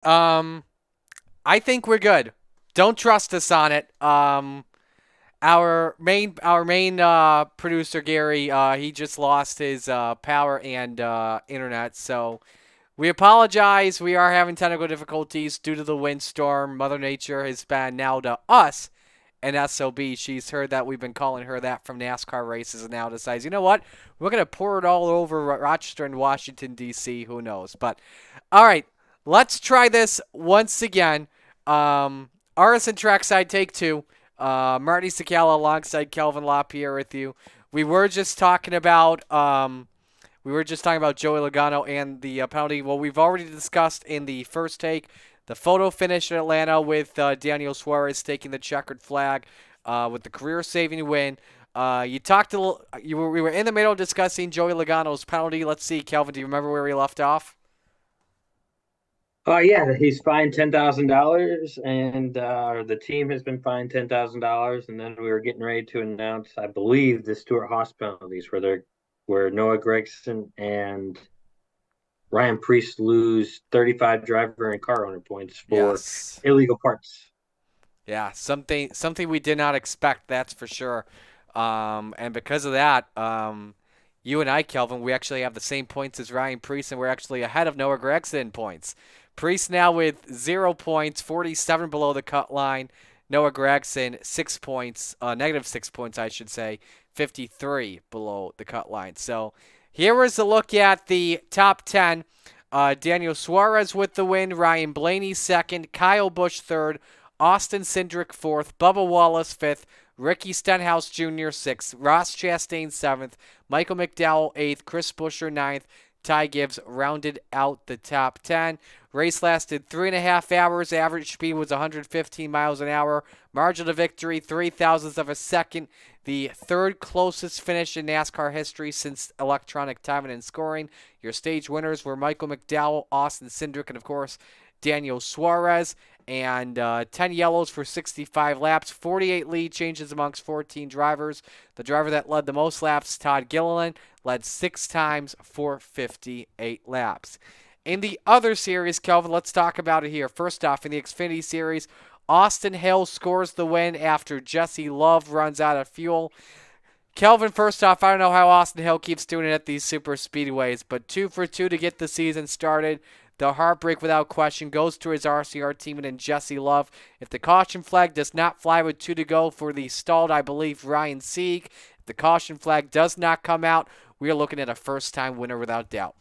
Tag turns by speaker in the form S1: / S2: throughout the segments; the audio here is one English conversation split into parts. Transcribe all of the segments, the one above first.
S1: Um, I think we're good. Don't trust us on it. Our main producer Gary, he just lost his power and internet, so we apologize. We are having technical difficulties due to the windstorm. Mother Nature has been now to us an SOB. She's heard that we've been calling her that from NASCAR races and now decides, you know what? We're going to pour it all over Rochester and Washington, D.C. Who knows? But, all right, let's try this once again. RSN Trackside Take 2. Marty Sakala alongside Kelvin LaPierre with you. We were just talking about Joey Logano and the penalty. Well, we've already discussed in the first take the photo finish in Atlanta with Daniel Suarez taking the checkered flag with the career-saving win. You talked a little. We were in the middle discussing Joey Logano's penalty. Let's see, Kelvin. Do you remember where we left off?
S2: Oh yeah, he's fined $10,000, and the team has been fined $10,000. And then we were getting ready to announce, I believe, the Stewart Haas penalties, where Noah Gregson and Ryan Priest lose 35 driver and car owner points for
S1: Yes.
S2: illegal parts.
S1: Yeah, something we did not expect. That's for sure. And because of that, you and I, Kelvin, we actually have the same points as Ryan Priest, and we're actually ahead of Noah Gregson in points. Priest now with 0 points, 47 below the cut line. Noah Gregson 6 points, -6 points, I should say, 53 below the cut line. So here is a look at the top 10. Daniel Suarez with the win, Ryan Blaney second, Kyle Busch third, Austin Cindric fourth, Bubba Wallace fifth, Ricky Stenhouse Jr. sixth, Ross Chastain seventh, Michael McDowell eighth, Chris Buescher ninth. Ty Gibbs rounded out the top 10. Race lasted 3.5 hours. Average speed was 115 miles an hour. Margin of victory, 0.003 of a second. The third closest finish in NASCAR history since electronic timing and scoring. Your stage winners were Michael McDowell, Austin Cindric, and of course, Daniel Suarez. And 10 yellows for 65 laps, 48 lead changes amongst 14 drivers. The driver that led the most laps, Todd Gilliland, led 6 times for 58 laps. In the other series, Kelvin, let's talk about it here. First off, in the Xfinity Series, Austin Hill scores the win after Jesse Love runs out of fuel. Kelvin, first off, I don't know how Austin Hill keeps doing it at these super speedways, but 2 for 2 to get the season started. The heartbreak, without question, goes to his RCR teammate and Jesse Love. If the caution flag does not fly with 2 to go for the stalled, I believe, Ryan Sieg, if the caution flag does not come out, we are looking at a first-time winner without doubt.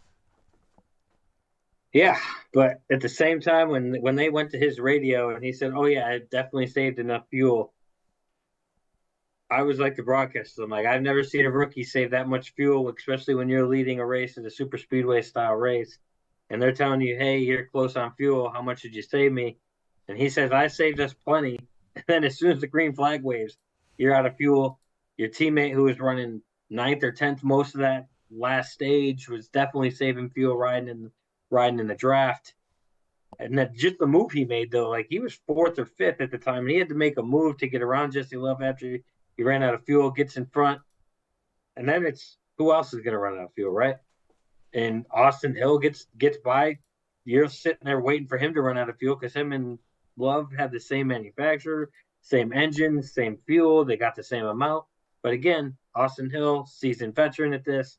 S2: Yeah, but at the same time, when they went to his radio and he said, "Oh yeah, I definitely saved enough fuel," I was like the broadcaster. I'm like, I've never seen a rookie save that much fuel, especially when you're leading a race in a super speedway style race. And they're telling you, hey, you're close on fuel. How much did you save me? And he says, I saved us plenty. And then as soon as the green flag waves, you're out of fuel. Your teammate who was running ninth or 10th most of that last stage was definitely saving fuel riding in the draft. And that just the move he made though, like he was fourth or fifth at the time, and he had to make a move to get around Jesse Love after he ran out of fuel, gets in front, and then it's who else is going to run out of fuel, right? And Austin Hill gets by. You're sitting there waiting for him to run out of fuel because him and Love have the same manufacturer, same engine, same fuel. They got the same amount. But again, Austin Hill, seasoned veteran at this,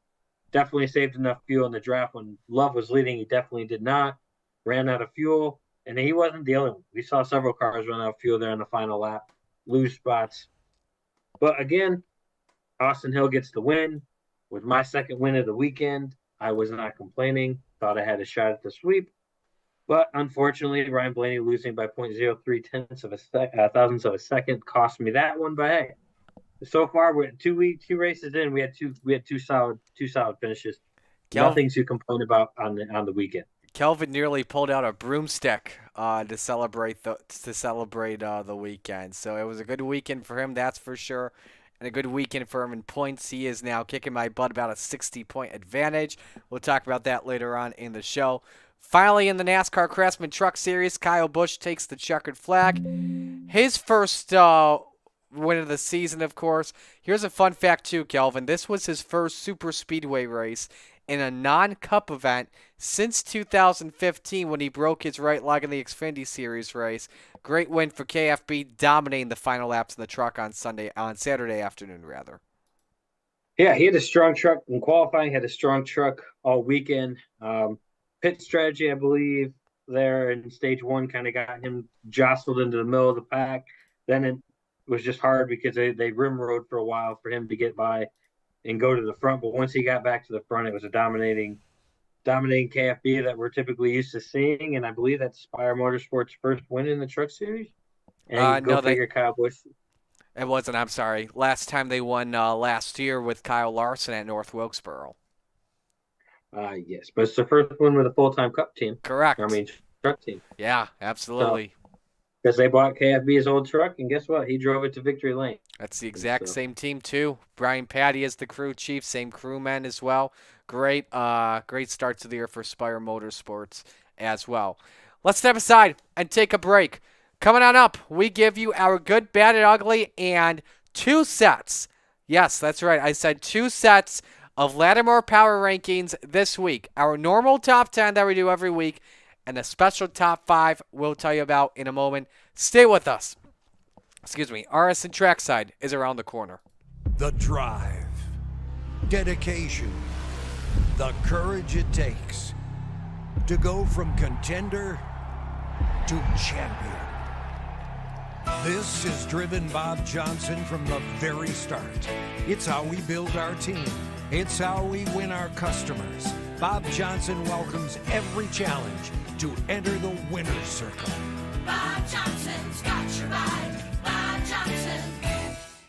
S2: definitely saved enough fuel in the draft when Love was leading. He definitely did not. Ran out of fuel, and he wasn't the only one. We saw several cars run out of fuel there in the final lap, lose spots. But again, Austin Hill gets the win. With my second win of the weekend, I was not complaining. Thought I had a shot at the sweep. But unfortunately, Ryan Blaney losing by 0.03 tenths of thousandths of a second cost me that one. But hey, so far we're 2 races in. We had two solid finishes.
S1: Kelvin,
S2: Nothing to complain about on the weekend.
S1: Kelvin nearly pulled out a broomstick to celebrate the weekend. So it was a good weekend for him, that's for sure, and a good weekend for him in points. He is now kicking my butt about a 60-point advantage. We'll talk about that later on in the show. Finally, in the NASCAR Craftsman Truck Series, Kyle Busch takes the checkered flag. His first win of the season, of course. Here's a fun fact, too, Kelvin. This was his first super speedway race in a non-cup event since 2015 when he broke his right leg in the Xfinity Series race. Great win for KFB, dominating the final laps in the truck on Saturday afternoon rather.
S2: Yeah, he had a strong truck in qualifying, had a strong truck all weekend. Pit strategy, I believe, there in stage one kind of got him jostled into the middle of the pack. Then it was just hard because they rim rode for a while for him to get by and go to the front. But once he got back to the front, it was a dominating KFB that we're typically used to seeing. And I believe that's Spire Motorsports' first win in the Truck Series. And go
S1: No,
S2: figure, Kyle Busch.
S1: it wasn't. I'm sorry. Last time they won last year with Kyle Larson at North Wilkesboro.
S2: Yes, but it's the first one with a full-time Cup team. I
S1: Correct.
S2: mean, truck team.
S1: Yeah,
S2: So
S1: absolutely.
S2: because they bought KFB's old truck, and guess what? He drove it to victory lane.
S1: That's the
S2: And
S1: exact
S2: so,
S1: same team too. Brian Patty is the crew chief, same crewman as well. Great start to the year for Spire Motorsports as well. Let's step aside and take a break. Coming on up, we give you our good, bad, and ugly and 2 sets. Yes, that's right. I said 2 sets of Lattimore Power Rankings this week. Our normal top 10 that we do every week, and a special top 5 we'll tell you about in a moment. Stay with us. RSN Trackside is around the corner.
S3: The drive, dedication, the courage it takes to go from contender to champion. This is driven Bob Johnson from the very start. It's how we build our team. It's how we win our customers. Bob Johnson welcomes every challenge to enter the winner's circle.
S4: Bob Johnson's got your ride. Bob Johnson.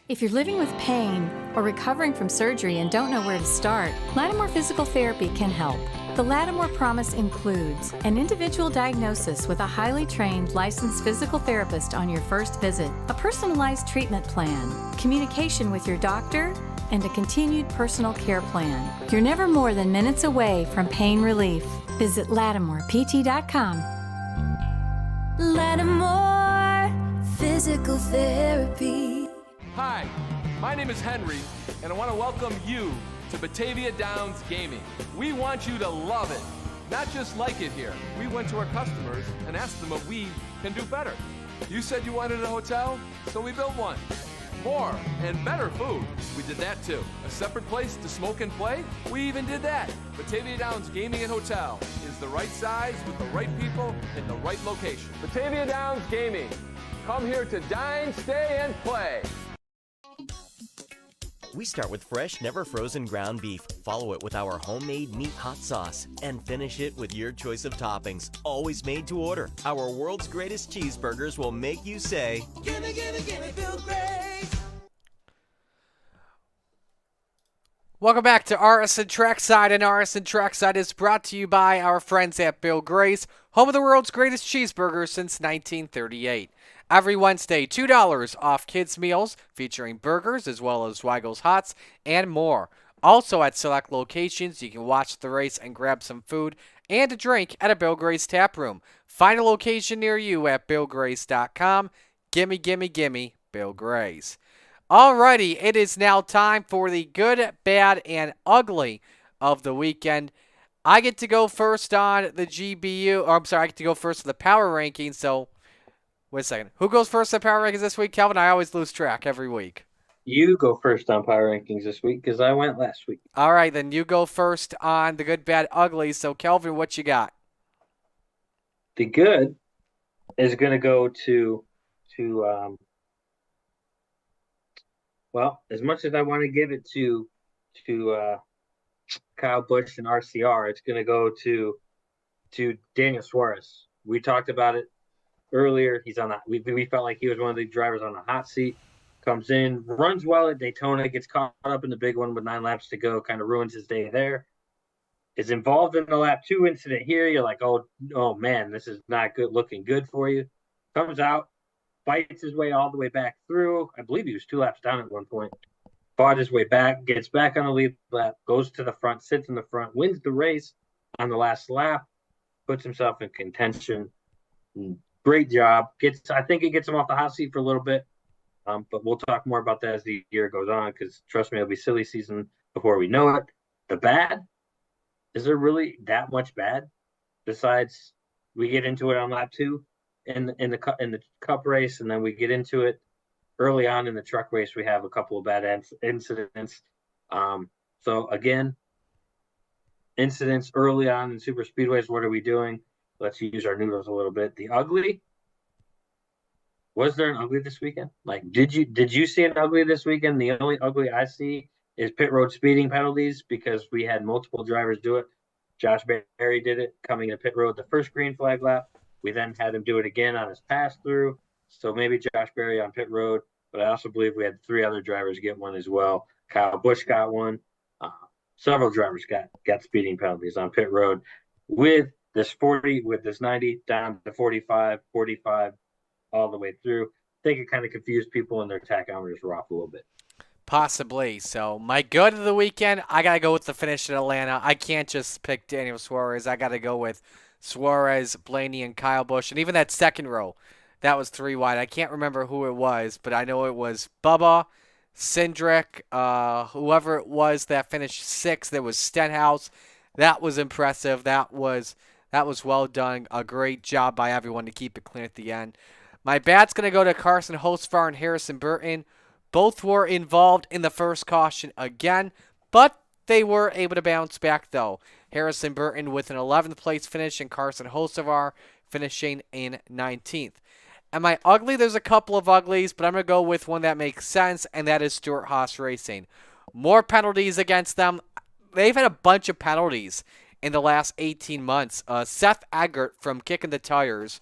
S5: If you're living with pain or recovering from surgery and don't know where to start, Lattimore Physical Therapy can help. The Lattimore Promise includes an individual diagnosis with a highly trained licensed physical therapist on your first visit, a personalized treatment plan, communication with your doctor, and a continued personal care plan. You're never more than minutes away from pain relief. Visit LattimorePT.com.
S4: Lattimore Physical Therapy.
S6: Hi, my name is Henry, and I want to welcome you to Batavia Downs Gaming. We want you to love it, not just like it here. We went to our customers and asked them what we can do better. You said you wanted a hotel, so we built one. More and better food, we did that too. A separate place to smoke and play, we even did that. Batavia Downs Gaming and Hotel is the right size with the right people in the right location. Batavia Downs Gaming. Come here to dine, stay, and play.
S7: We start with fresh, never frozen ground beef, follow it with our homemade meat hot sauce, and finish it with your choice of toppings, always made to order. Our world's greatest cheeseburgers will make you say,
S4: Gimme, gimme, gimme, Bill Gray.
S1: Welcome back to RSN Trackside, and RSN Trackside is brought to you by our friends at Bill Gray's, home of the world's greatest cheeseburgers since 1938. Every Wednesday, $2 off kids' meals featuring burgers as well as Weigel's Hots and more. Also at select locations, you can watch the race and grab some food and a drink at a Bill Gray's tap room. Find a location near you at BillGrays.com. Gimme, gimme, gimme, Bill Gray's. Alrighty, it is now time for the good, bad, and ugly of the weekend. I get to go first on the GBU, or I'm sorry, I get to go first on the power rankings, so wait a second. Who goes first on power rankings this week, Kelvin? I always lose track every week.
S2: you go first on power rankings this week because I went last week.
S1: All right, then you go first on the good, bad, ugly. So, Kelvin, what you got?
S2: The good is going to go to well, as much as I want to give it to Kyle Busch and RCR, it's going to go to Daniel Suarez. We talked about it earlier. He's on that. We felt like he was one of the drivers on the hot seat. Comes in, runs well at Daytona, gets caught up in the big one with 9 laps to go, kind of ruins his day there. Is involved in the lap 2 incident here. You're like, oh man, this is not good, looking good for you. Comes out, fights his way all the way back through. I believe he was 2 laps down at one point. Fought his way back, gets back on the lead lap, goes to the front, sits in the front, wins the race on the last lap, puts himself in contention. Great job. I think it gets him off the hot seat for a little bit. But we'll talk more about that as the year goes on because, trust me, it'll be silly season before we know it. The bad, is there really that much bad? Besides, we get into it on lap 2 in the cup race, and then we get into it early on in the truck race. We have a couple of bad incidents. So again, incidents early on in super speedways. What are we doing? Let's use our noodles a little bit. The ugly. Was there an ugly this weekend? Like, did you see an ugly this weekend? The only ugly I see is pit road speeding penalties because we had multiple drivers do it. Josh Berry did it coming to pit road the first green flag lap. We then had him do it again on his pass through. So maybe Josh Berry on pit road, but I also believe we had 3 other drivers get one as well. Kyle Busch got one. Uh, Several drivers got speeding penalties on pit road with this 90 down to 45, 45 all the way through. I think it kind of confused people and their tachometers were off a little bit.
S1: Possibly. So my good of the weekend, I got to go with the finish in Atlanta. I can't just pick Daniel Suarez. I got to go with Suarez, Blaney, and Kyle Busch. And even that second row, that was 3 wide. I can't remember who it was, but I know it was Bubba, Cindric, whoever it was that finished 6th. There was Stenhouse. That was impressive. That was well done. A great job by everyone to keep it clean at the end. My bat's going to go to Carson Hocevar and Harrison Burton. Both were involved in the first caution again, but they were able to bounce back, though. Harrison Burton with an 11th place finish and Carson Hocevar finishing in 19th. Am I ugly? There's a couple of uglies, but I'm going to go with one that makes sense, and that is Stuart Haas Racing. More penalties against them. They've had a bunch of penalties in the last 18 months. Seth Eggert from Kicking the Tires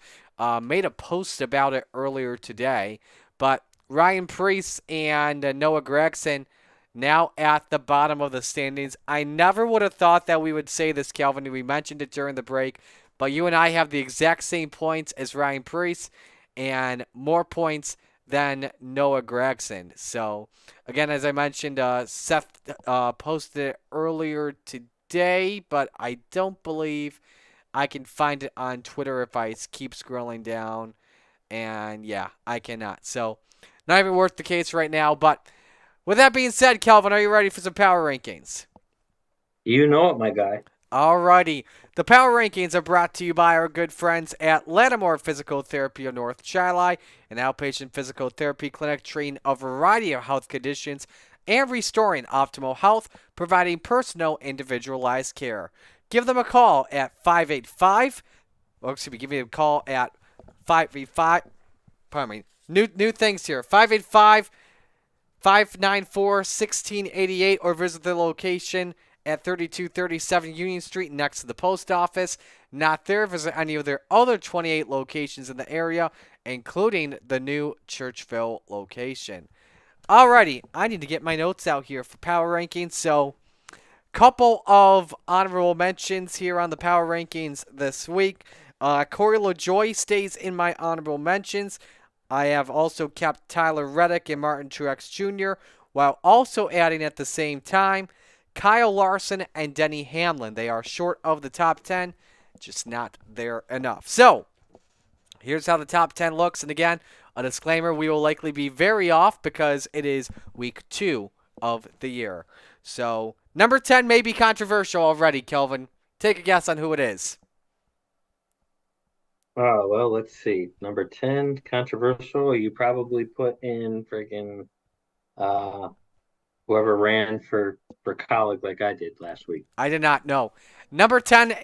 S1: made a post about it earlier today, but Ryan Preece and Noah Gragson now at the bottom of the standings. I never would have thought that we would say this, Calvin. We mentioned it during the break, but you and I have the exact same points as Ryan Preece and more points than Noah Gragson. So, again, as I mentioned, Seth posted it earlier today, but I don't believe I can find it on Twitter if I keep scrolling down. And, yeah, I cannot. So, not even worth the case right now. But with that being said, Calvin, are you ready for some power rankings?
S2: You know it, my guy.
S1: Alrighty. The power rankings are brought to you by our good friends at Lattimore Physical Therapy of North Chi-Li, an outpatient physical therapy clinic treating a variety of health conditions and restoring optimal health, providing personal, individualized care. Give them a call at 585. Give me a call at 585. Pardon me. New things here. 585-594-1688 or visit the location at 3237 Union Street next to the post office. Not there, visit any of their other 28 locations in the area, including the new Churchville location. Alrighty, I need to get my notes out here for power rankings. So, couple of honorable mentions here on the power rankings this week. Corey LaJoie stays in my honorable mentions. I have also kept Tyler Reddick and Martin Truex Jr., while also adding at the same time Kyle Larson and Denny Hamlin. They are short of the top 10, just not there enough. So, here's how the top 10 looks. And again, a disclaimer, we will likely be very off because it is week 2 of the year. So, number 10 may be controversial already, Kelvin. Take a guess on who it is.
S2: Oh, well, let's see. Number 10, controversial. You probably put in friggin' whoever ran for college like I did last week.
S1: I did not know. Number 10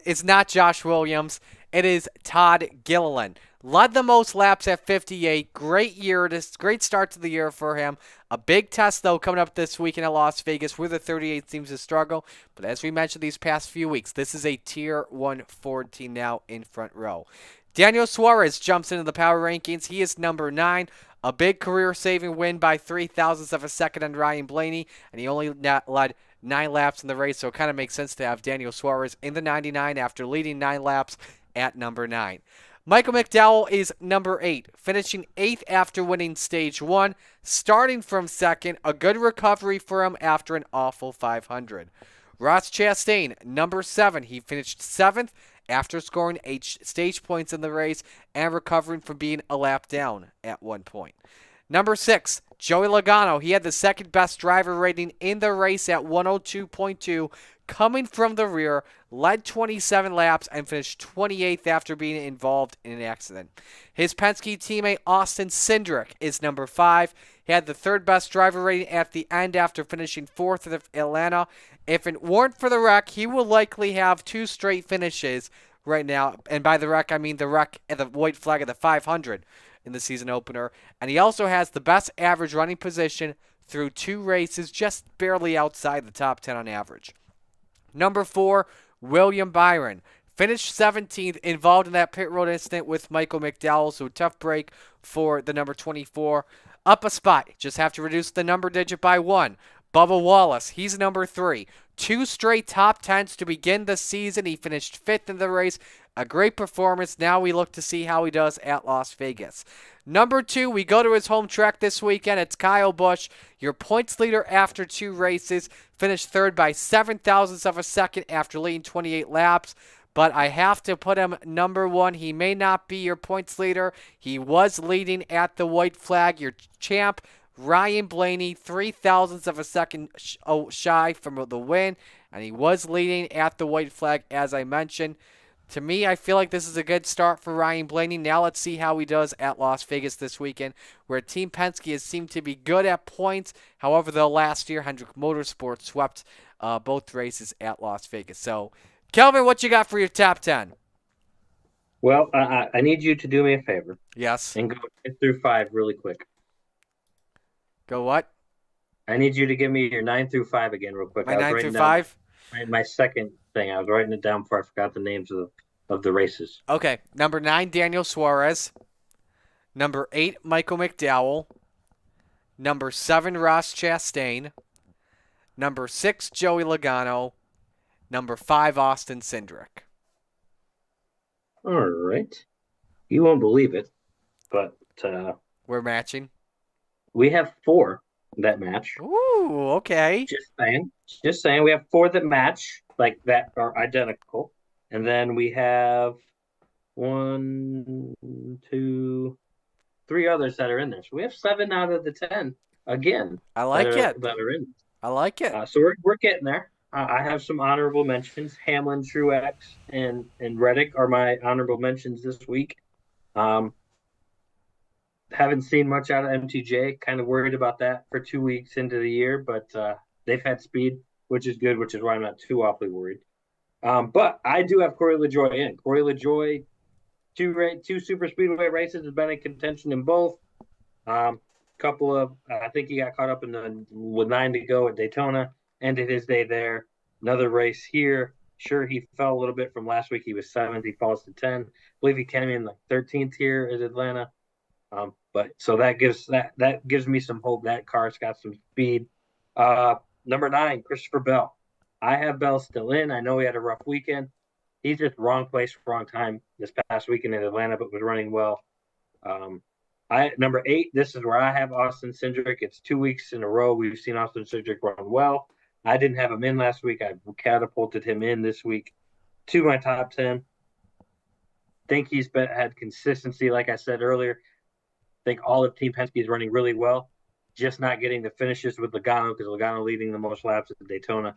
S1: is not Josh Williams. It is Todd Gilliland. Led the most laps at 58. Great year. Great start to the year for him. A big test, though, coming up this weekend at Las Vegas where the 38 seems to struggle. But as we mentioned these past few weeks, this is a Tier 1 Ford team now in front row. Daniel Suarez jumps into the power rankings. He is number 9. A big career-saving win by 0.03 of a second on Ryan Blaney, and he only led 9 laps in the race, so it kind of makes sense to have Daniel Suarez in the 99 after leading 9 laps at number 9. Michael McDowell is number 8, finishing 8th after winning Stage 1, starting from 2nd, a good recovery for him after an awful 500. Ross Chastain, number 7, he finished 7th after scoring 8 stage points in the race and recovering from being a lap down at one point. Number 6, Joey Logano. He had the second best driver rating in the race at 102.2. coming from the rear, led 27 laps, and finished 28th after being involved in an accident. His Penske teammate Austin Cindric is number 5. He had the third best driver rating at the end after finishing 4th at Atlanta. If it weren't for the wreck, he will likely have 2 straight finishes right now. And by the wreck, I mean the wreck at the white flag of the 500 in the season opener. And he also has the best average running position through 2 races, just barely outside the top 10 on average. Number 4, William Byron. Finished 17th, involved in that pit road incident with Michael McDowell, so a tough break for the number 24. Up a spot, just have to reduce the number digit by 1. Bubba Wallace, he's number 3. 2 straight top 10s to begin the season. He finished 5th in the race. A great performance. Now we look to see how he does at Las Vegas. Number 2, we go to his home track this weekend. It's Kyle Busch, your points leader after 2 races. Finished 3rd by 7 thousandths of a second after leading 28 laps. But I have to put him number 1. He may not be your points leader. He was leading at the white flag. Your champ, Ryan Blaney, 3 thousandths of a second shy from the win. And he was leading at the white flag, as I mentioned. To me, I feel like this is a good start for Ryan Blaney. Now let's see how he does at Las Vegas this weekend, where Team Penske has seemed to be good at points. However, the last year, Hendrick Motorsports swept both races at Las Vegas. So, Kelvin, what you got for your top 10?
S2: Well, I need you to do me a favor.
S1: Yes.
S2: And go 10 through 5 really quick.
S1: Go what?
S2: I need you to give me your 9 through 5 again real quick.
S1: My 9 through 5?
S2: My second thing. I was writing it down before I forgot the names of the races.
S1: Okay. Number 9, Daniel Suarez. Number 8, Michael McDowell. Number 7, Ross Chastain. Number 6, Joey Logano. Number 5, Austin Cindric.
S2: All right. You won't believe it, but
S1: we're matching.
S2: We have 4 that match.
S1: Ooh, okay.
S2: Just saying. We have 4 that match, like that are identical. And then we have 1, 2, 3 others that are in there. So we have 7 out of the 10 again.
S1: I like it.
S2: That are in.
S1: I like it.
S2: So we're getting there. I have some honorable mentions. Hamlin, Truex, and Reddick are my honorable mentions this week. Haven't seen much out of MTJ. Kind of worried about that for 2 weeks into the year, but they've had speed, which is good, which is why I'm not too awfully worried. But I do have Corey LaJoie in. Corey LaJoie, 2 super speedway races, has been in contention in both. Couple of, I think he got caught up with 9 to go at Daytona. Ended his day there. Another race here. Sure, he fell a little bit from last week. He was 7th. He falls to 10. I believe he came in like 13th here at Atlanta. But so that gives me some hope. That car's got some speed. Number 9, Christopher Bell. I have Bell still in. I know he had a rough weekend. He's just wrong place, wrong time this past weekend in Atlanta, but was running well. Number 8, this is where I have Austin Cindric. It's 2 weeks in a row we've seen Austin Cindric run well. I didn't have him in last week. I catapulted him in this week to my top 10. Think he's had consistency, like I said earlier. Think all of Team Penske is running really well. Just not getting the finishes with Logano, because Logano leading the most laps at Daytona.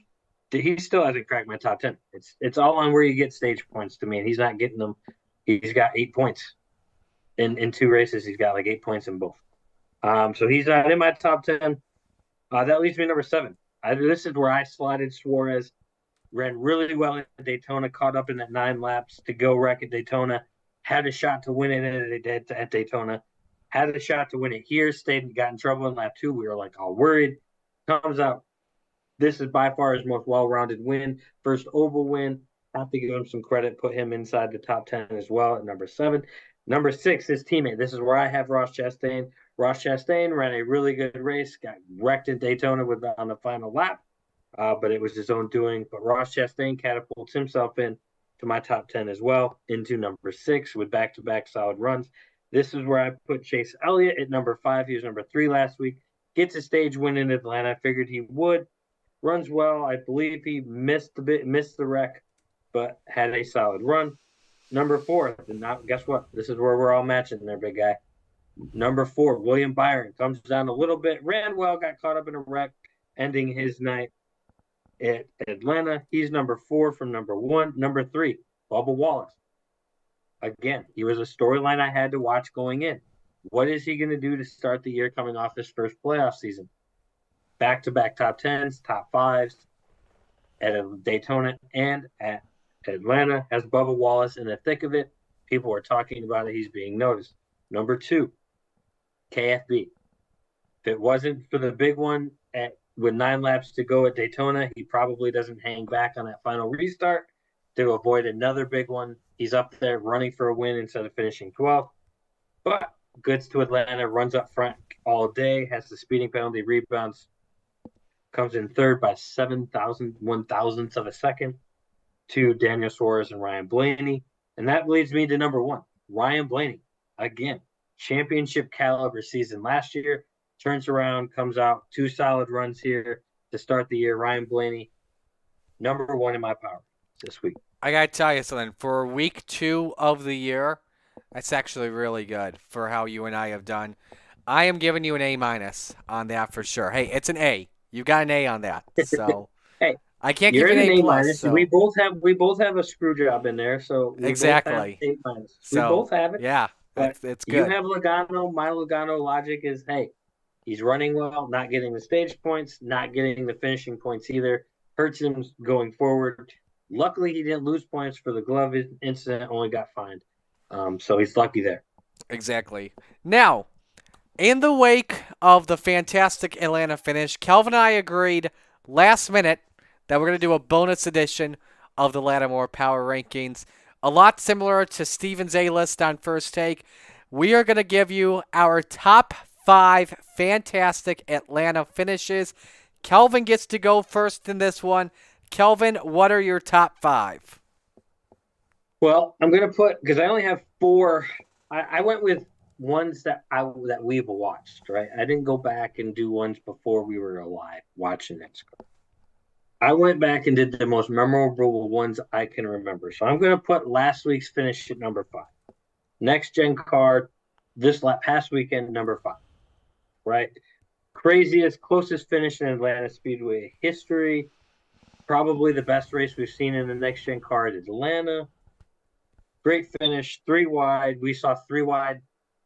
S2: He still hasn't cracked my top 10. It's all on where you get stage points to me, and he's not getting them. He's got 8 points. In 2 races, he's got like 8 points in both. So he's not in my top 10. That leaves me number 7. This is where I slotted Suarez. Ran really well at Daytona, caught up in that 9 laps to go wreck at Daytona. Had a shot to win it at Daytona. Had a shot to win it here. Got in trouble in lap 2. We were like all worried. Comes out. This is by far his most well-rounded win. First oval win. Have to give him some credit. Put him inside the top 10 as well at number 7. Number 6, his teammate. This is where I have Ross Chastain. Ross Chastain ran a really good race. Got wrecked at Daytona on the final lap, but it was his own doing. But Ross Chastain catapults himself in to my top 10 as well, into number 6 with back-to-back solid runs. This is where I put Chase Elliott at number 5. He was number 3 last week. Gets a stage win in Atlanta. I figured he would. Runs well. I believe he missed the wreck, but had a solid run. Number 4, and now guess what? This is where we're all matching there, big guy. Number 4, William Byron comes down a little bit, ran well, got caught up in a wreck, ending his night At Atlanta, he's number 4 from number 1. Number 3, Bubba Wallace. Again, he was a storyline I had to watch going in. What is he going to do to start the year coming off his first playoff season? Back-to-back top 10s, top 5s at Daytona and at Atlanta has Bubba Wallace in the thick of it. People are talking about it. He's being noticed. Number 2, KFB. If it wasn't for the big one with 9 laps to go at Daytona, he probably doesn't hang back on that final restart to avoid another big one. He's up there running for a win instead of finishing 12th. But goods to Atlanta, runs up front all day, has the speeding penalty, rebounds, comes in third by 1,000ths of a second to Daniel Suarez and Ryan Blaney. And that leads me to number 1, Ryan Blaney. Again, championship caliber season last year. Turns around, comes out, 2 solid runs here to start the year. Ryan Blaney, number 1 in my power this week.
S1: I got to tell you something. For week 2 of the year, that's actually really good for how you and I have done. I am giving you an A- on that for sure. Hey, it's an A. You got an A on that. So
S2: hey,
S1: I can't give
S2: you're
S1: you an A+.
S2: minus.
S1: So.
S2: We both have a screw job in there, so we
S1: Exactly.
S2: both have A-.
S1: So,
S2: we both have it.
S1: Yeah,
S2: but
S1: it's
S2: you
S1: good.
S2: have Logano. My Logano logic is, hey, he's running well, not getting the stage points, not getting the finishing points either. Hurts him going forward. Luckily, he didn't lose points for the glove incident, only got fined. So he's lucky there.
S1: Exactly. Now, in the wake of the fantastic Atlanta finish, Kelvin and I agreed last minute that we're going to do a bonus edition of the Lattimore Power Rankings. A lot similar to Steven's A-list on First Take. We are going to give you our top 5 fantastic Atlanta finishes. Kelvin gets to go first in this one. Kelvin, what are your top 5?
S2: Well, I'm going to put, because I only have 4. I went with ones that we've watched, right? I didn't go back and do ones before we were alive watching NASCAR. I went back and did the most memorable ones I can remember. So I'm going to put last week's finish at number 5. Next gen car, past weekend, number 5, right? Craziest, closest finish in Atlanta Speedway history. Probably the best race we've seen in the next gen car at Atlanta. Great finish, 3 wide. We saw 3 wide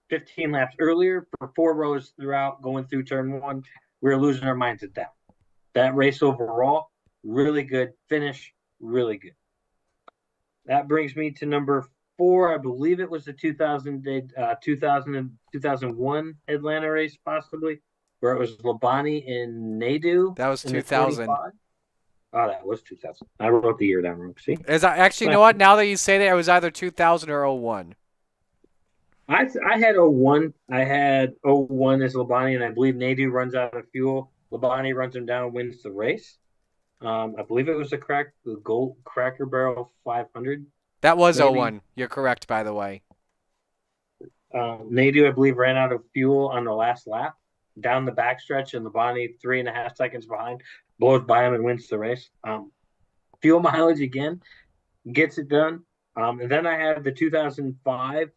S2: 15 laps earlier for 4 rows throughout going through turn 1. We were losing our minds at that. That race overall, really good finish, really good. That brings me to number 4. I believe it was the 2001 Atlanta race, possibly, where it was Labonte and Nadeau.
S1: That was 2000.
S2: Oh, that was 2000. I wrote the year down wrong. See?
S1: Actually, you know what? Now that you say that, it was either 2000 or 01.
S2: I had 01. I had 01 as Labonte, and I believe Nadeau runs out of fuel. Labonte runs him down, wins the race. I believe it was the Gold Cracker Barrel 500.
S1: That was
S2: maybe.
S1: 01. You're correct, by the way.
S2: Nadeau, I believe, ran out of fuel on the last lap down the backstretch, and Labonte 3.5 seconds behind blows by him and wins the race. Fuel mileage again gets it done. And then I have the 2005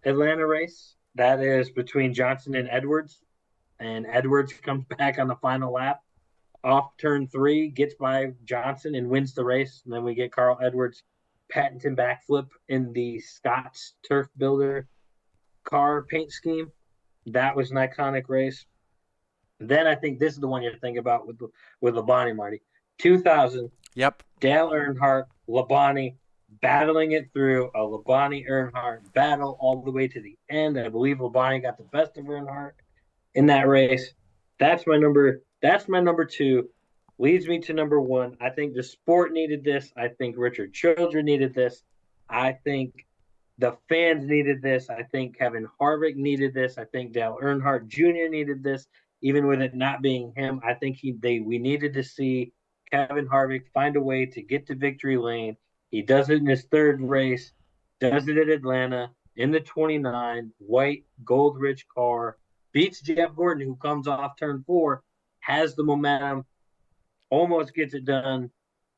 S2: Atlanta race. That is between Johnson and Edwards. And Edwards comes back on the final lap off turn 3, gets by Johnson and wins the race. And then we get Carl Edwards patented backflip in the Scott's Turf Builder car paint scheme. That was an iconic race. Then I think this is the one you're thinking about with Labonte, Marty. 2000.
S1: Yep.
S2: Dale Earnhardt, Labonte, battling it through a Labonte-Earnhardt battle all the way to the end. I believe Labonte got the best of Earnhardt in that race. That's my number 2. Leads me to number 1. I think the sport needed this. I think Richard Children needed this. I think the fans needed this. I think Kevin Harvick needed this. I think Dale Earnhardt Jr. needed this. Even with it not being him, I think we needed to see Kevin Harvick find a way to get to victory lane. He does it in his 3rd race, does it at Atlanta in the 29 white gold rich car, beats Jeff Gordon, who comes off turn 4, has the momentum, almost gets it done,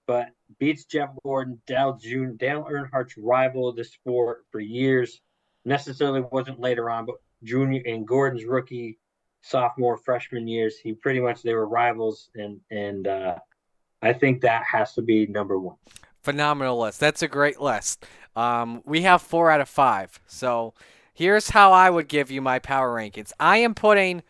S2: but beats Jeff Gordon, Dale Earnhardt's rival of the sport for years. Necessarily wasn't later on, but Junior and Gordon's rookie, sophomore, freshman years, they were rivals, and I think that has to be number one.
S1: Phenomenal list. That's a great list. We have 4 out of 5. So here's how I would give you my power rankings. I am putting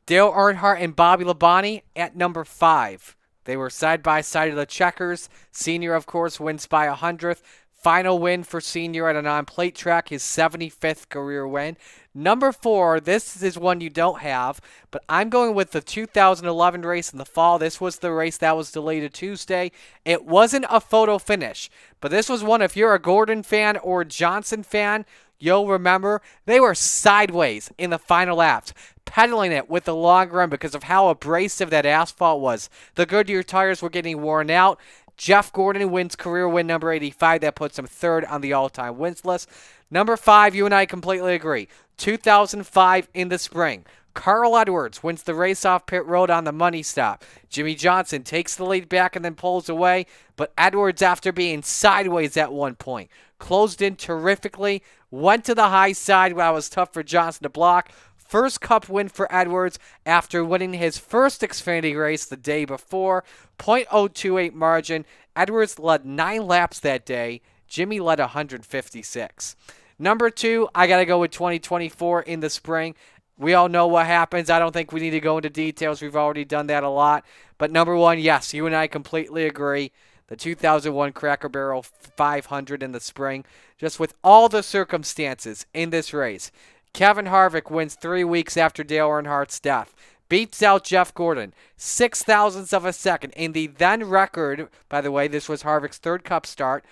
S1: Dale Earnhardt and Bobby Labonte at number 5. They were side by side of the checkers. Senior, of course, wins by 100th. Final win for Senior at a non-plate track, his 75th career win. Number 4, this is one you don't have, but I'm going with the 2011 race in the fall. This was the race that was delayed to Tuesday. It wasn't a photo finish, but this was one, if you're a Gordon fan or Johnson fan, you'll remember they were sideways in the final laps, pedaling it with the long run because of how abrasive that asphalt was. The Goodyear tires were getting worn out. Jeff Gordon wins career win number 85. That puts him third on the all-time wins list. Number 5, you and I completely agree. 2005 in the spring. Carl Edwards wins the race off pit road on the money stop. Jimmy Johnson takes the lead back and then pulls away, but Edwards, after being sideways at one point, closed in terrifically, went to the high side while it was tough for Johnson to block. First Cup win for Edwards after winning his first Xfinity race the day before. .028 margin. Edwards led 9 laps that day. Jimmy led 156. Number 2, I got to go with 2024 in the spring. We all know what happens. I don't think we need to go into details. We've already done that a lot. But number 1, yes, you and I completely agree. The 2001 Cracker Barrel 500 in the spring. Just with all the circumstances in this race. Kevin Harvick wins 3 weeks after Dale Earnhardt's death. Beats out Jeff Gordon, 0.06 of a second. In the then record, by the way, this was Harvick's 3rd Cup start.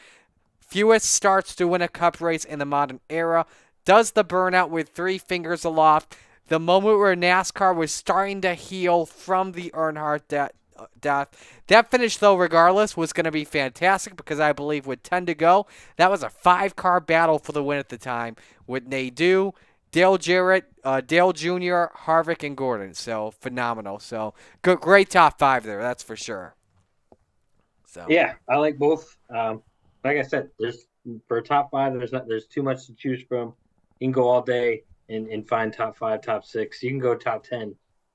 S1: Fewest starts to win a Cup race in the modern era. Does the burnout with 3 fingers aloft. The moment where NASCAR was starting to heal from the Earnhardt death. That finish, though, regardless, was going to be fantastic because I believe with 10 to go, that was a 5-car battle for the win at the time with Nadeau, Dale Jarrett, Dale Jr., Harvick, and Gordon. So phenomenal. So good, great top 5 there, that's for sure. So
S2: Yeah, I like both. Like I said, for a top 5, there's too much to choose from. You can go all day and find top 5, top 6. You can go top 10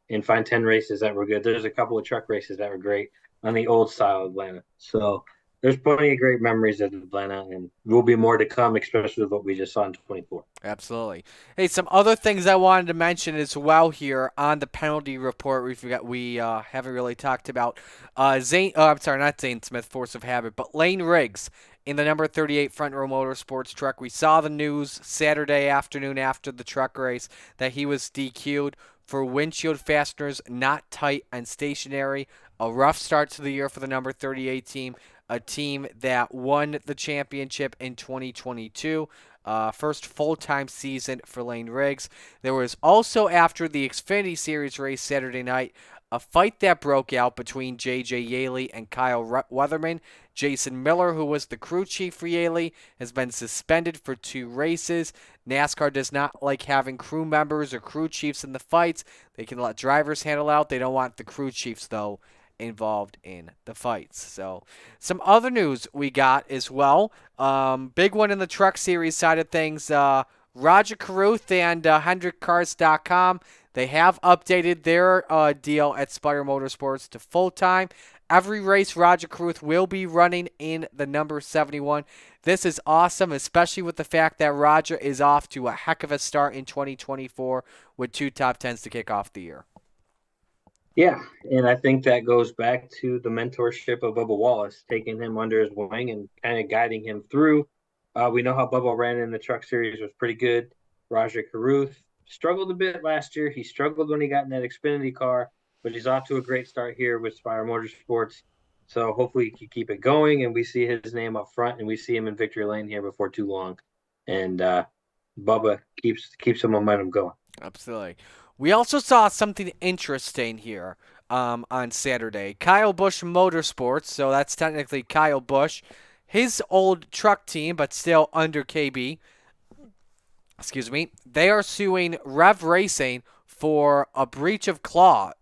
S2: and find 10 races that were good. There's a couple of truck races that were great on the old style Atlanta. So there's plenty of great memories of Atlanta, and will be more to come, especially with what we just saw in 24.
S1: absolutely. Hey, some other things I wanted to mention as well here on the penalty report. We haven't really talked about not Zane Smith, force of habit, but Lane Riggs in the number 38 Front Row Motorsports truck. We saw the news Saturday afternoon after the truck race that he was DQ'd for windshield fasteners not tight and stationary. A rough start to the year for the number 38 team, a team that won the championship in 2022. First full-time season for Lane Riggs. There was also, after the Xfinity Series race Saturday night, a fight that broke out between J.J. Yaley and Kyle Weatherman. Jason Miller, who was the crew chief for Yaley, has been suspended for 2 races. NASCAR does not like having crew members or crew chiefs in the fights. They can let drivers handle out. They don't want the crew chiefs, though, involved in the fights. So some other news we got as well. Big one in the truck series side of things. Roger Carruth and HendrickCars.com, they have updated their deal at Spire Motorsports to full-time. Every race Roger Carruth will be running in the number 71. This is awesome, especially with the fact that Roger is off to a heck of a start in 2024 with 2 top 10s to kick off the year.
S2: Yeah, and I think that goes back to the mentorship of Bubba Wallace, taking him under his wing and kind of guiding him through. We know how Bubba ran in the truck series was pretty good. Roger Carruth struggled a bit last year. He struggled when he got in that Xfinity car, but he's off to a great start here with Spire Motorsports. So hopefully he can keep it going, and we see his name up front, and we see him in victory lane here before too long. And Bubba keeps the momentum going.
S1: Absolutely. We also saw something interesting here on Saturday. Kyle Busch Motorsports, so that's technically Kyle Busch, his old truck team, but still under KB. Excuse me. They are suing Rev Racing for a breach of contract.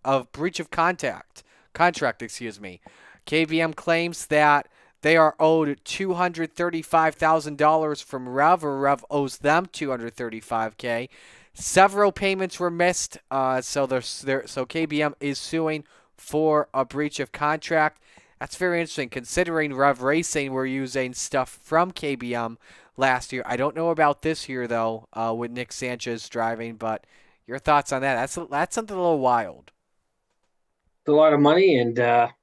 S1: KBM claims that they are owed $235,000 from Rev, or Rev owes them $235K. Several payments were missed, so KBM is suing for a breach of contract. That's very interesting considering Rev Racing were using stuff from KBM last year. I don't know about this year, though, with Nick Sanchez driving, but your thoughts on that? That's something a little wild.
S2: It's a lot of money, and I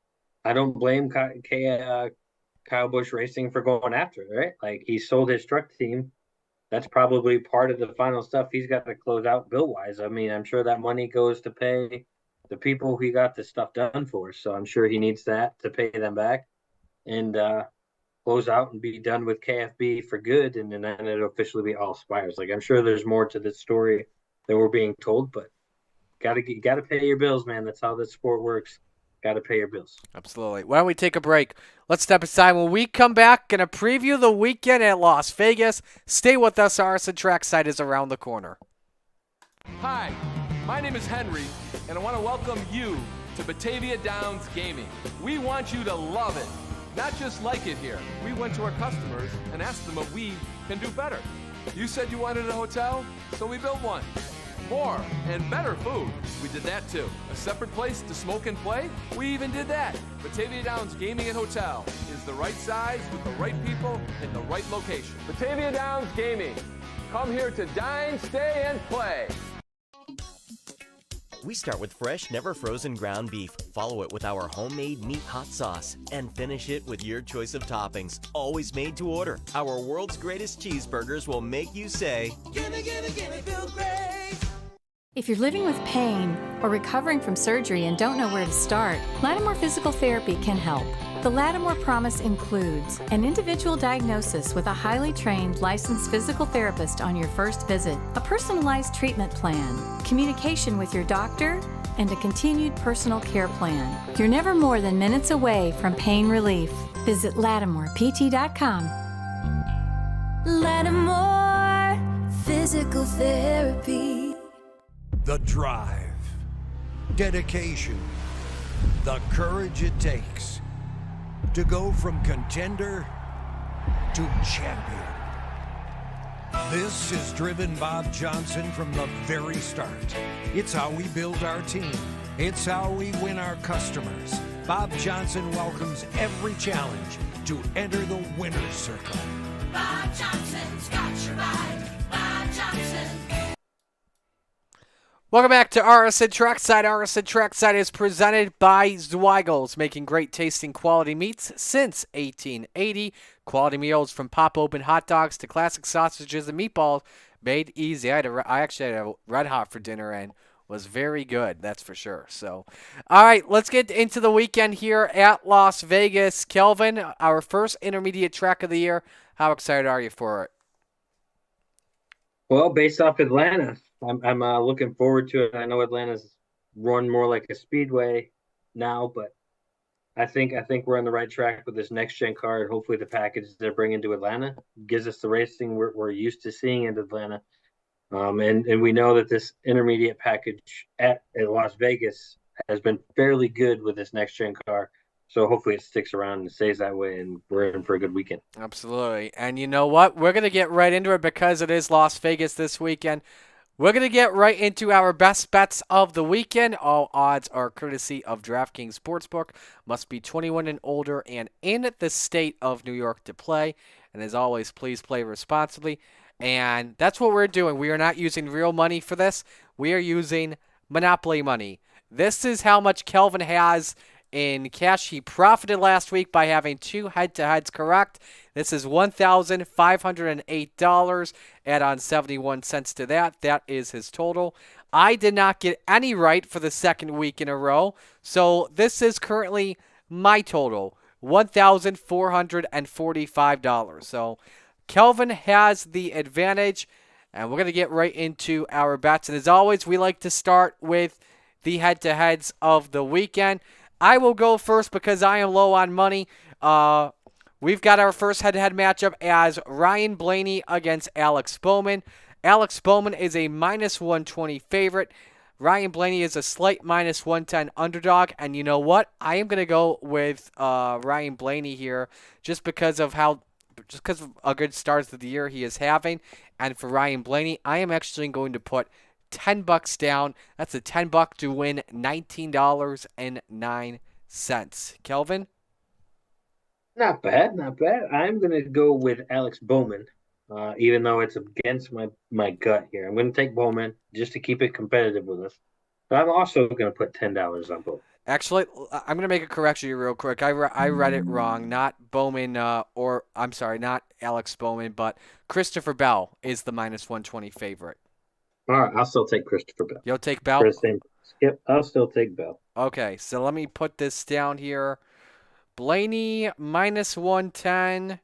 S2: don't blame Kyle Busch Racing for going after it, right? Like, he sold his truck team. That's probably part of the final stuff he's got to close out bill wise. I mean, I'm sure that money goes to pay the people he got the stuff done for. So I'm sure he needs that to pay them back and close out and be done with KFB for good. And then it'll officially be all Spires. Like, I'm sure there's more to this story than we're being told, but gotta pay your bills, man. That's how this sport works. Gotta pay your bills.
S1: Absolutely. Why don't we take a break? Let's step aside. When we come back, going to preview the weekend at Las Vegas. Stay with us. RSN Trackside is around the corner.
S6: Hi, my name is Henry, and I want to welcome you to Batavia Downs Gaming. We want you to love it, not just like it here. We went to our customers and asked them what we can do better. You said you wanted a hotel, so we built one. More and better food. We did that too. A separate place to smoke and play? We even did that. Batavia Downs Gaming and Hotel is the right size with the right people in the right location. Batavia Downs Gaming. Come here to dine, stay, and play.
S7: We start with fresh, never frozen ground beef, follow it with our homemade meat hot sauce, and finish it with your choice of toppings, always made to order. Our world's greatest cheeseburgers will make you say,
S4: Gimme, gimme, gimme, feel great.
S5: If you're living with pain or recovering from surgery and don't know where to start, Lattimore Physical Therapy can help. The Lattimore Promise includes an individual diagnosis with a highly trained licensed physical therapist on your first visit, a personalized treatment plan, communication with your doctor, and a continued personal care plan. You're never more than minutes away from pain relief. Visit LattimorePT.com.
S4: Lattimore Physical Therapy.
S3: The drive, dedication, the courage it takes to go from contender to champion. This is driven Bob Johnson from the very start. It's how we build our team. It's how we win our customers. Bob Johnson welcomes every challenge to enter the winner's circle.
S4: Bob Johnson's got your ride. Bob Johnson.
S1: Welcome back to RSN Trackside. RSN Trackside is presented by Zweigels, making great tasting quality meats since 1880. Quality meals from pop-open hot dogs to classic sausages and meatballs, made easy. I actually had a Red Hot for dinner and was very good, that's for sure. So, all right, let's get into the weekend here at Las Vegas. Kelvin, our first intermediate track of the year. How excited are you for it?
S2: Well, based off Atlanta, I'm looking forward to it. I know Atlanta's run more like a speedway now, but I think we're on the right track with this next gen car. And hopefully, the package they're bringing to Atlanta gives us the racing we're used to seeing in Atlanta. And we know that this intermediate package at Las Vegas has been fairly good with this next gen car. So hopefully it sticks around and stays that way, and we're in for a good weekend.
S1: Absolutely. And you know what? We're going to get right into it because it is Las Vegas this weekend. We're going to get right into our best bets of the weekend. All odds are courtesy of DraftKings Sportsbook. Must be 21 and older and in the state of New York to play. And as always, please play responsibly. And that's what we're doing. We are not using real money for this. We are using Monopoly money. This is how much Kelvin has in cash. He profited last week by having two head-to-heads correct. This is $1,508. Add on 71 cents to that. That is his total. I did not get any right for the second week in a row. So this is currently my total, $1,445. So Kelvin has the advantage, and we're going to get right into our bets. And as always, we like to start with the head-to-heads of the weekend. I will go first because I am low on money. We've got our first head-to-head matchup as Ryan Blaney against Alex Bowman. Alex Bowman is a minus 120 favorite. Ryan Blaney is a slight minus 110 underdog. And you know what? I am going to go with Ryan Blaney here just because of a good start to the year he is having. And for Ryan Blaney, I am actually going to put $10 down. That's a $10 to win $19.09. Kelvin?
S2: Not bad, not bad. I'm gonna go with Alex Bowman, even though it's against my gut here. I'm gonna take Bowman just to keep it competitive with us. But I'm also gonna put $10 on both.
S1: Actually, I'm going to make a correction here real quick. I read it wrong. Not Bowman, or I'm sorry, not Alex Bowman, but Christopher Bell is the -120 favorite.
S2: All right, I'll still take Christopher Bell
S1: You'll take
S2: for
S1: Bell?
S2: the same. Yep, I'll still take Bell.
S1: Okay, so let me put this down here. Blaney -110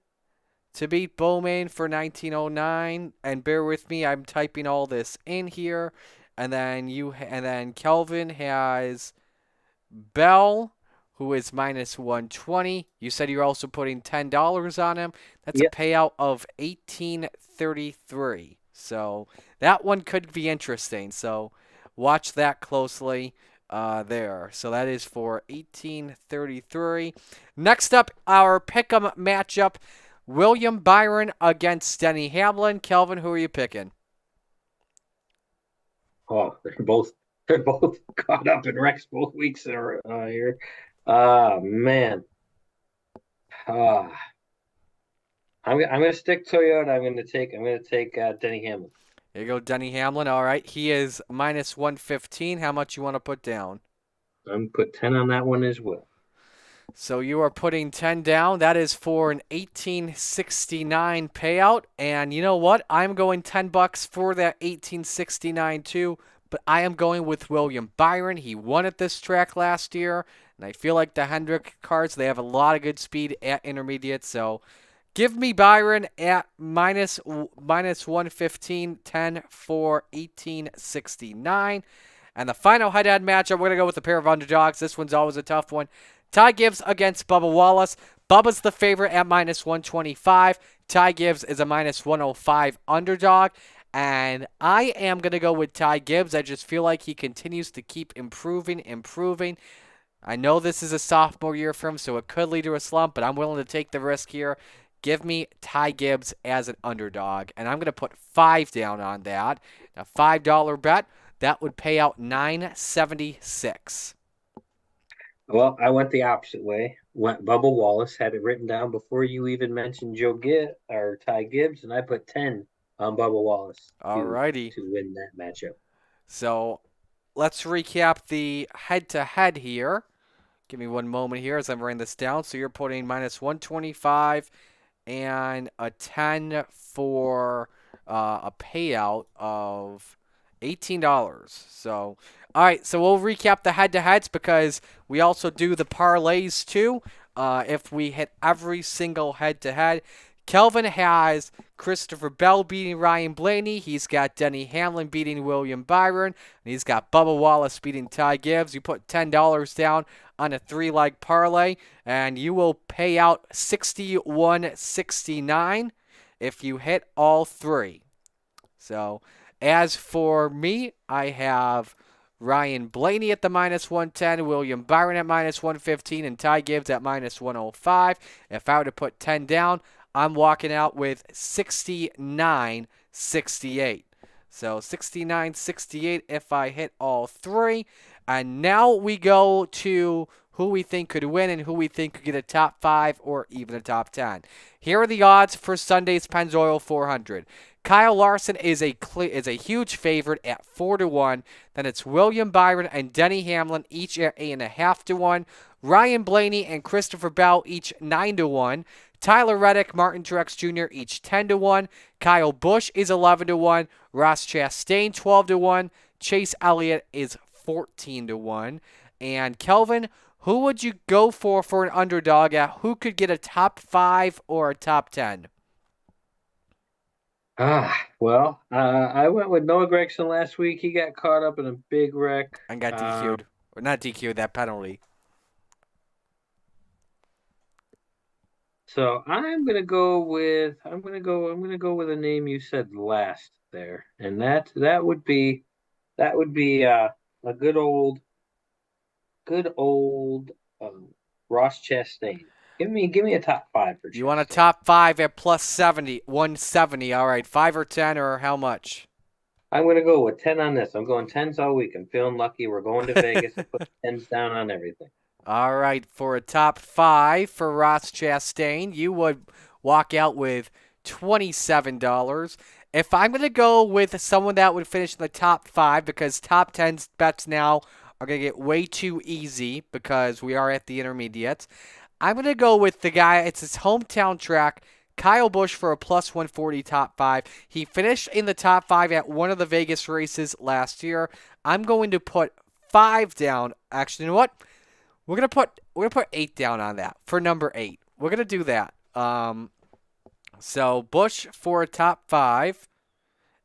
S1: to beat Bowman for 1909. And bear with me, I'm typing all this in here. And then Kelvin has Bell, who is -120. You said you're also putting $10 on him. That's a
S2: Yep.
S1: payout of 1833. So that one could be interesting. So watch that closely there. So that is for 1833. Next up, our pick'em matchup: William Byron against Denny Hamlin. Kelvin, who are you picking?
S2: Oh, they're both caught up in wrecks both weeks in a row here. Ah, man. Ah, I'm gonna stick Toyota. I'm gonna take Denny Hamlin.
S1: There you go, Denny Hamlin. All right, he is -115. How much you want to put down?
S2: I'm gonna put 10 on that one as well.
S1: So you are putting 10 down. That is for an 1869 payout. And you know what? I'm going $10 for that 1869 too. But I am going with William Byron. He won at this track last year. And I feel like the Hendrick cars, they have a lot of good speed at intermediate. So give me Byron at -115, 10 for 1869. And the final head-to-head matchup, we're going to go with a pair of underdogs. This one's always a tough one. Ty Gibbs against Bubba Wallace. Bubba's the favorite at -125. Ty Gibbs is a -105 underdog. And I am going to go with Ty Gibbs. I just feel like he continues to keep improving. I know this is a sophomore year for him, so it could lead to a slump, but I'm willing to take the risk here. Give me Ty Gibbs as an underdog. And I'm going to put 5 down on that. A $5 bet. That would pay out $976.
S2: Well, I went the opposite way. Went Bubba Wallace, had it written down before you even mentioned Ty Gibbs, and I put 10 on Bubba Wallace
S1: Alrighty.
S2: to win that matchup.
S1: So let's recap the head-to-head here. Give me one moment here as I'm writing this down. So you're putting -125 and a 10 for a payout of $18. So, all right, so we'll recap the head-to-heads because we also do the parlays too. If we hit every single head-to-head, Kelvin has Christopher Bell beating Ryan Blaney. He's got Denny Hamlin beating William Byron. And he's got Bubba Wallace beating Ty Gibbs. You put $10 down on a 3-leg parlay, and you will pay out $61.69 if you hit all 3. So, as for me, I have Ryan Blaney at the -110, William Byron at -115, and Ty Gibbs at -105. If I were to put 10 down, I'm walking out with 69.68. So 69.68 if I hit all 3. And now we go to who we think could win and who we think could get a top 5 or even a top 10. Here are the odds for Sunday's Pennzoil 400. Kyle Larson is a huge favorite at 4-1. Then it's William Byron and Denny Hamlin each at 8.5-1. Ryan Blaney and Christopher Bell each 9-1. Tyler Reddick, Martin Truex Jr. each 10-1. Kyle Busch is 11-1. Ross Chastain 12-1. Chase Elliott is 14-1. And Kelvin, who would you go for an underdog at? Who could get a top 5 or a top 10?
S2: Well, I went with Noah Gragson last week. He got caught up in a big wreck
S1: And got DQ'd. Or not DQ'd, that penalty.
S2: So I'm gonna go with a name you said last there, and that would be a good old Ross Chastain. Give me a top 5 for Chastain.
S1: You want a top 5 at +70, 170. All right, 5 or 10 or how much?
S2: I'm gonna go with 10 on this. I'm going 10s all week. I'm feeling lucky. We're going to Vegas and put 10s down on everything.
S1: All right, for a top 5 for Ross Chastain, you would walk out with $27. If I'm going to go with someone that would finish in the top 5, because top 10 bets now are going to get way too easy because we are at the intermediates, I'm going to go with the guy, it's his hometown track, Kyle Busch, for a plus 140 top 5. He finished in the top 5 at one of the Vegas races last year. I'm going to put 5 down. Actually, you know what? We're gonna put 8 down on that for number 8. We're gonna do that. So Bush for a top 5,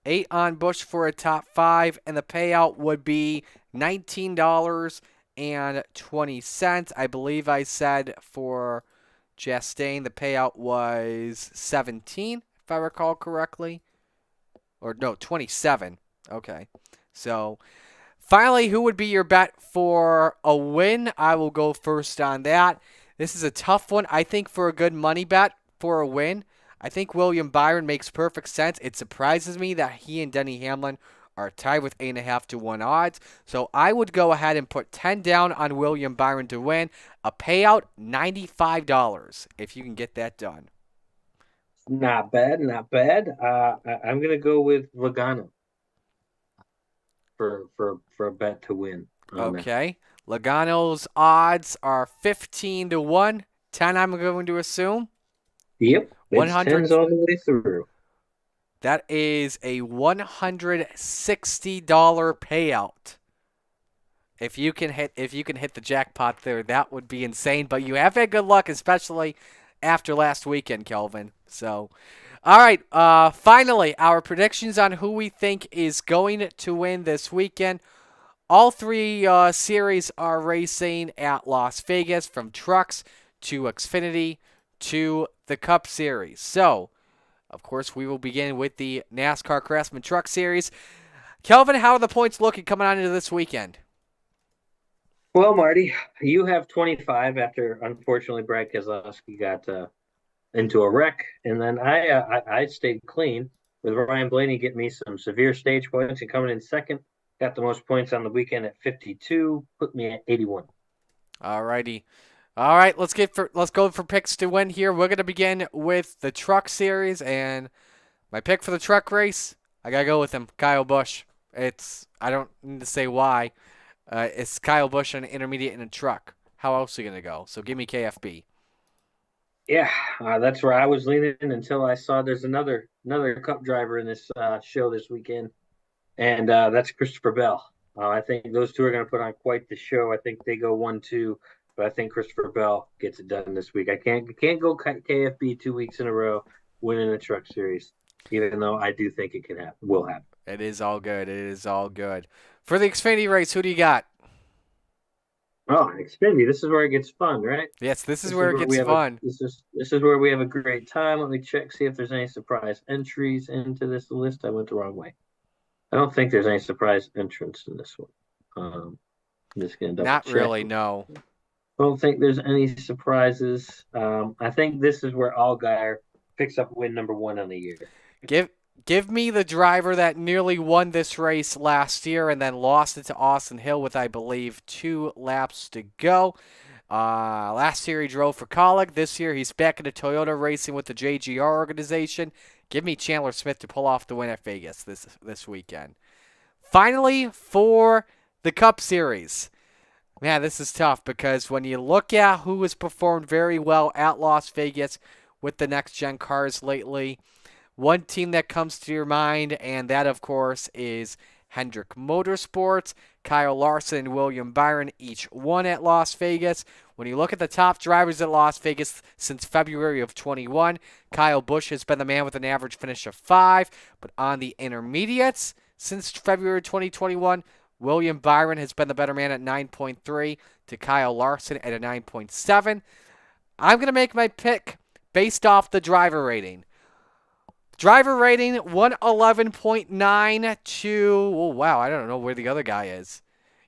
S1: 8 on Bush for a top 5, and the payout would be $19.20. I believe I said for Chastain the payout was 17, if I recall correctly, or no, 27. Okay, so. Finally, who would be your bet for a win? I will go first on that. This is a tough one. I think for a good money bet for a win, I think William Byron makes perfect sense. It surprises me that he and Denny Hamlin are tied with 8.5 to 1 odds. So I would go ahead and put 10 down on William Byron to win. A payout, $95, if you can get that done.
S2: Not bad, not bad. I'm gonna go with Logano for a bet to win.
S1: Okay. Logano's odds are 15 to 1. 10, I'm going to assume.
S2: Yep. It's
S1: 100
S2: tens all the way through.
S1: That is a $160 payout. If you can hit the jackpot there, that would be insane. But you have had good luck, especially after last weekend, Kelvin. So, all right. Finally, our predictions on who we think is going to win this weekend. All 3 series are racing at Las Vegas, from trucks to Xfinity to the Cup Series. So, of course, we will begin with the NASCAR Craftsman Truck Series. Kelvin, how are the points looking coming on into this weekend?
S2: Well, Marty, you have 25 after, unfortunately, Brad Keselowski got into a wreck, and then I stayed clean with Ryan Blaney getting me some severe stage points and coming in second. Got the most points on the weekend at 52, put me at 81.
S1: All righty. All right, let's go for picks to win here. We're going to begin with the Truck Series, and my pick for the truck race, I got to go with him, Kyle Busch. I don't need to say why. It's Kyle Busch on an intermediate in a truck. How else are you going to go? So give me KFB.
S2: Yeah, that's where I was leaning until I saw there's another Cup driver in this show this weekend, and that's Christopher Bell. I think those two are going to put on quite the show. I think they go 1-2, but I think Christopher Bell gets it done this week. I can't go KFB 2 weeks in a row winning a truck series, even though I do think it can happen, will happen.
S1: It is all good. It is all good. For the Xfinity race, who do you got?
S2: Oh, Xfinity, this is where it gets fun, right?
S1: Yes, this is where it gets fun.
S2: This is where we have a great time. Let me check, see if there's any surprise entries into this list. I went the wrong way. I don't think there's any surprise entrants in this one. I'm just gonna double
S1: Not
S2: check.
S1: really, no.
S2: I don't think there's any surprises. I think this is where Allgaier picks up win number 1 on the year.
S1: Give me the driver that nearly won this race last year and then lost it to Austin Hill with, I believe, 2 laps to go. Last year he drove for Colleague. This year he's back into Toyota racing with the JGR organization. Give me Chandler Smith to pull off the win at Vegas this weekend. Finally, for the Cup Series. Man, this is tough because when you look at who has performed very well at Las Vegas with the next-gen cars lately, one team that comes to your mind, and that, of course, is Hendrick Motorsports. Kyle Larson and William Byron each won at Las Vegas. When you look at the top drivers at Las Vegas since February of 21, Kyle Busch has been the man with an average finish of 5. But on the intermediates since February 2021, William Byron has been the better man at 9.3 to Kyle Larson at a 9.7. I'm going to make my pick based off the driver rating. Driver rating 111.9 to, oh wow, I don't know where the other guy is.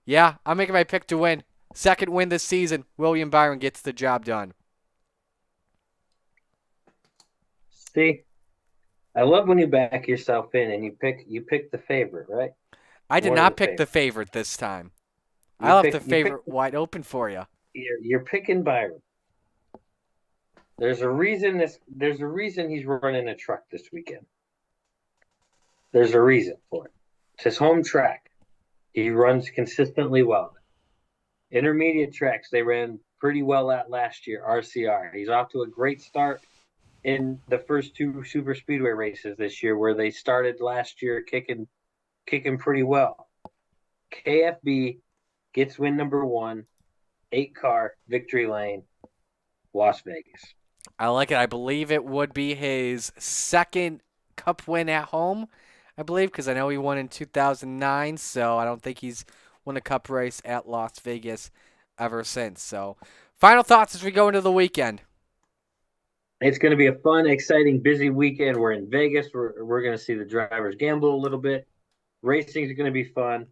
S1: Yeah, I'm making my pick to win. Second win this season. William Byron gets the job done.
S2: See, I love when you back yourself in and you pick the favorite, right?
S1: I did
S2: One of
S1: not
S2: the
S1: pick the
S2: favorites.
S1: favorite this time.
S2: You
S1: I left
S2: pick-
S1: the
S2: you
S1: favorite wide open for you.
S2: You're picking Byron. There's a reason he's running a truck this weekend. There's a reason for it. It's his home track. He runs consistently well. Intermediate tracks they ran pretty well at last year, RCR. He's off to a great start in the first two super speedway races this year, where they started last year kicking pretty well. KFB gets win number 1, 8-car victory lane, Las Vegas.
S1: I like it. I believe it would be his second Cup win at home, I believe, because I know he won in 2009, so I don't think he's won a Cup race at Las Vegas ever since. So, final thoughts as we go into the weekend.
S2: It's going to be a fun, exciting, busy weekend. We're in Vegas. We're going to see the drivers gamble a little bit. Racing is going to be fun.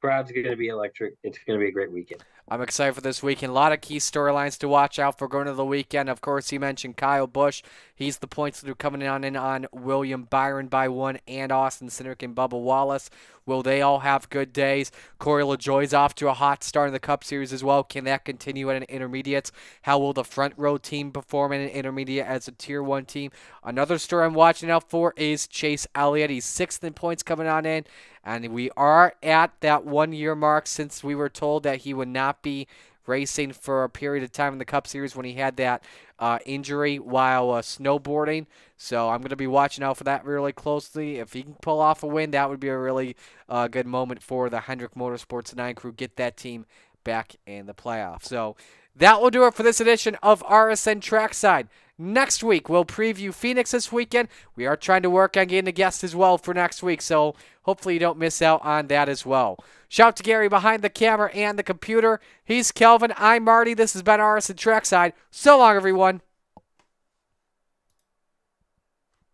S2: Crowd's going to be electric. It's going to be a great weekend.
S1: I'm excited for this weekend. A lot of key storylines to watch out for going into the weekend. Of course, you mentioned Kyle Busch. He's the points leader coming in on William Byron by 1 and Austin Cindric and Bubba Wallace. Will they all have good days? Corey LaJoie's off to a hot start in the Cup Series as well. Can that continue at an intermediate? How will the front row team perform in an intermediate as a Tier 1 team? Another story I'm watching out for is Chase Elliott. He's 6th in points coming on in. And we are at that 1-year mark since we were told that he would not be racing for a period of time in the Cup Series when he had that injury while snowboarding. So I'm going to be watching out for that really closely. If he can pull off a win, that would be a really good moment for the Hendrick Motorsports 9 crew. Get that team back in the playoffs. So that will do it for this edition of RSN Trackside. Next week, we'll preview Phoenix this weekend. We are trying to work on getting a guest as well for next week, so hopefully you don't miss out on that as well. Shout out to Gary behind the camera and the computer. He's Kelvin. I'm Marty. This has been RSN Trackside. So long, everyone.